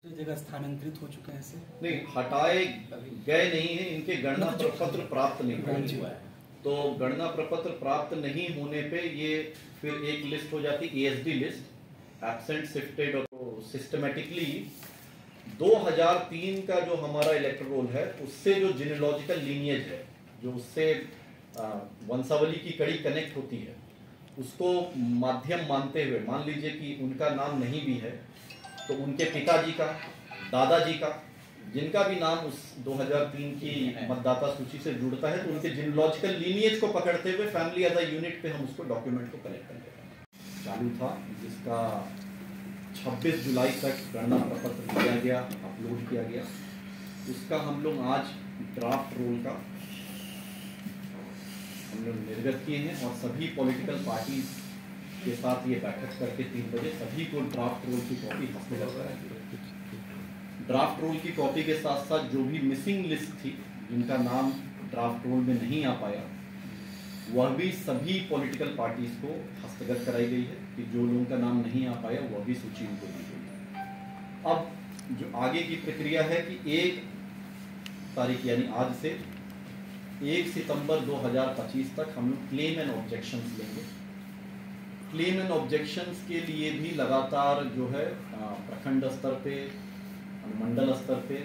जगह स्थानांतरित हो चुके हैं? ऐसे नहीं, हटाए गए नहीं है, इनके गणना प्रपत्र प्राप्त नहीं हुआ है। तो गणना प्रपत्र प्राप्त नहीं होने पे ये फिर एक लिस्ट हो जाती है, एएसडी लिस्ट, एब्सेंट शिफ्टेड। और सिस्टमेटिकली 2003 का जो हमारा इलेक्टोरल रोल है उससे जो जीनोलॉजिकल लीनिएज है, जो उससे वंशावली की कड़ी कनेक्ट होती है, उसको माध्यम मानते हुए मान लीजिए कि उनका नाम नहीं भी है तो उनके पिताजी का, दादाजी का, जिनका भी नाम उस 2003 की मतदाता सूची से जुड़ता है, तो उनके जीनोलॉजिकल लीनिएज को पकड़ते हुए फैमिली एज अ यूनिट पे हम उसको डॉक्यूमेंट को कलेक्ट करते हैं। चालू था, जिसका 26 जुलाई तक गणना प्रपत्र किया गया, अपलोड किया गया। उसका हम लोग आज ड्राफ्ट रोल का हम लोग निर्गत किए हैं और सभी पॉलिटिकल पार्टीज के साथ ये बैठक करके 3 बजे सभी को ड्राफ्ट रोल की कॉपी हस्ताक्षर कराएंगे। ड्राफ्ट रोल की कॉपी के साथ साथ जो भी मिसिंग लिस्ट थी, जिनका नाम ड्राफ्ट रोल में नहीं आ पाया, वह भी सभी पॉलिटिकल पार्टीज को हस्तगत कराई गई है कि जो लोगों का नाम नहीं आ पाया वह भी सूची उनको दी गई है। अब जो आगे की प्रक्रिया है कि 1 तारीख यानी आज से 1 सितंबर 2025 तक हम लोग क्लेम एंड ऑब्जेक्शंस लेंगे। क्लेम एंड ऑब्जेक्शंस के लिए भी लगातार जो है प्रखंड स्तर पे, मंडल स्तर पे,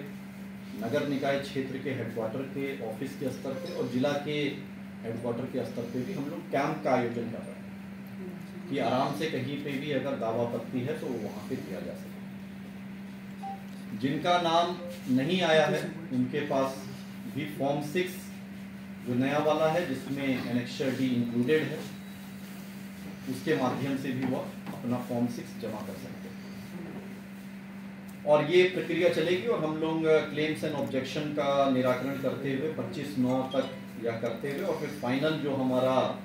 नगर निकाय क्षेत्र के हेडक्वार्टर के ऑफिस के स्तर पे और जिला के हेडक्वार्टर के स्तर पे भी हम लोग कैंप का आयोजन कर रहे हैं कि आराम से कहीं पे भी अगर दावा आपत्ति है तो वहाँ पे दिया जा सके। जिनका नाम नहीं आया है उनके पास भी फॉर्म 6 जो नया वाला है, जिसमें एनेक्सर डी इंक्लूडेड है, उसके माध्यम से भी वह अपना फॉर्म 6 जमा कर सकते हैं। और ये प्रक्रिया चलेगी और हम लोग क्लेम्स एंड ऑब्जेक्शन का निराकरण करते हुए 25/9 तक या करते हुए और फिर फाइनल जो हमारा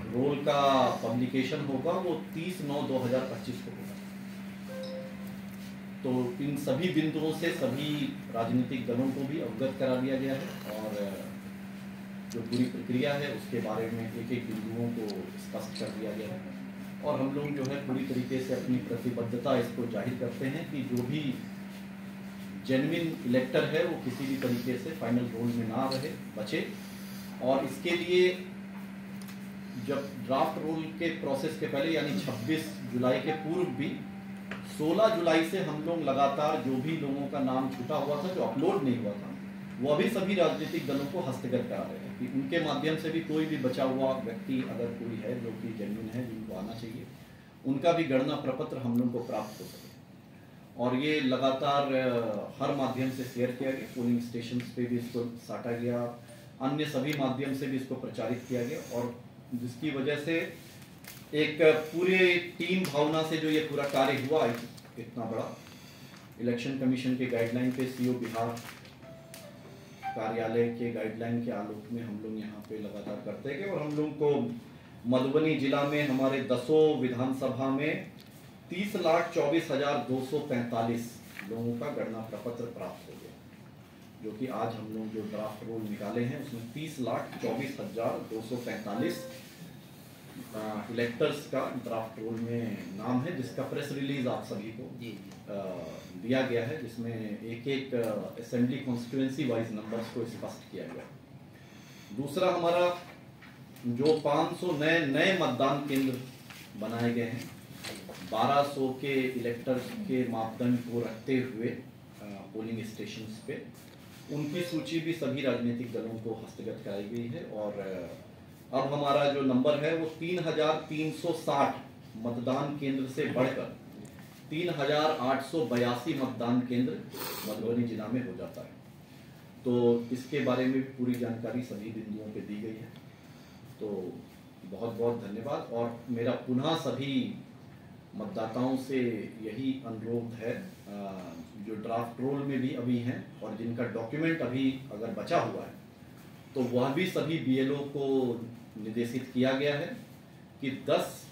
रोल का पब्लिकेशन होगा वो 30/9/2025 को होगा। तो इन सभी बिंदुओं से सभी राजनीतिक दलों को भी अवगत करा दिया गया है और जो पूरी प्रक्रिया है उसके बारे में एक बिंदुओं को स्पष्ट कर दिया गया है। और हम लोग जो है पूरी तरीके से अपनी प्रतिबद्धता इसको जाहिर करते हैं कि जो भी जेन्युइन इलेक्टर है वो किसी भी तरीके से फाइनल रोल में ना रहे, बचे। और इसके लिए जब ड्राफ्ट रोल के प्रोसेस के पहले यानी 26 जुलाई के पूर्व भी 16 जुलाई से हम लोग लगातार जो भी लोगों का नाम छूटा हुआ था, जो अपलोड नहीं हुआ था, वो भी सभी राजनीतिक दलों को हस्तगत करा रहे हैं कि उनके माध्यम से भी कोई भी बचा हुआ व्यक्ति अगर कोई है जो कि जेन्युइन है, जिनको आना चाहिए, उनका भी गणना प्रपत्र हम लोग को प्राप्त हो सके। और ये लगातार हर माध्यम से शेयर किया गया, पोलिंग स्टेशन पे भी इसको साटा गया, अन्य सभी माध्यम से भी इसको प्रचारित किया गया और जिसकी वजह से एक पूरे टीम भावना से जो ये पूरा कार्य हुआ इतना बड़ा, इलेक्शन कमीशन के गाइडलाइन पे सीओ बिहार कार्यालय के गाइडलाइन के आलोक में हम लोग यहाँ पे लगातार करते गए और हम लोग को मधुबनी जिला में हमारे 10 विधानसभा में 30,24,245 लोगों का गणना प्रपत्र प्राप्त हो गया, जो कि आज हम लोग जो ड्राफ्ट रोल निकाले हैं उसमें 30,24,245 इलेक्टर्स का ड्राफ्ट रोल में नाम है, जिसका प्रेस रिलीज आप सभी को दिया गया है, जिसमें एक असेंबली कॉन्स्टिट्यूएंसी वाइज नंबर्स को स्पष्ट किया गया। दूसरा हमारा जो 500 नए मतदान केंद्र बनाए गए हैं, 1200 के इलेक्टर्स के मापदंड को रखते हुए पोलिंग स्टेशंस पे, उनकी सूची भी सभी राजनीतिक दलों को हस्तगत कराई गई है। और अब हमारा जो नंबर है वो 3,360 मतदान केंद्र से बढ़कर 3,882 मतदान केंद्र मधुबनी जिला में हो जाता है। तो इसके बारे में पूरी जानकारी सभी बिंदुओं पे दी गई है। तो बहुत बहुत धन्यवाद और मेरा पुनः सभी मतदाताओं से यही अनुरोध है जो ड्राफ्ट रोल में भी अभी हैं और जिनका डॉक्यूमेंट अभी अगर बचा हुआ है तो वह भी सभी बीएलओ को निर्देशित किया गया है कि 10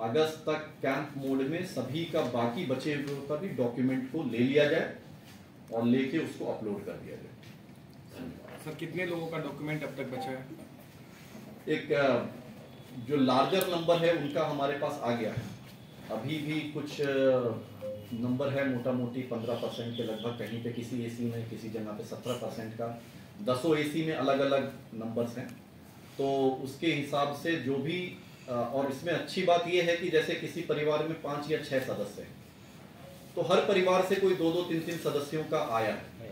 अगस्त तक कैंप मोड में सभी का बाकी बचे हुए का भी डॉक्यूमेंट को ले लिया जाए और लेके उसको अपलोड कर दिया जाए। धन्यवाद सर। कितने लोगों का डॉक्यूमेंट अब तक बचा है? एक जो लार्जर नंबर है उनका हमारे पास आ गया है, अभी भी कुछ नंबर है मोटा मोटी 15% के लगभग, कहीं पे किसी एसी में किसी जगह पे 17% का, 10 एसी में अलग अलग नंबर्स हैं। तो उसके हिसाब से जो भी और इसमें अच्छी बात यह है कि जैसे किसी परिवार में 5 या 6 सदस्य हैं, तो हर परिवार से कोई 2-2, 3-3 सदस्यों का आया है।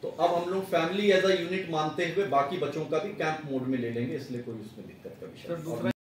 तो अब हम लोग फैमिली एज अ यूनिट मानते हुए बाकी बच्चों का भी कैंप मोड में ले लेंगे, इसलिए कोई उसमें दिक्कत का विषय नहीं।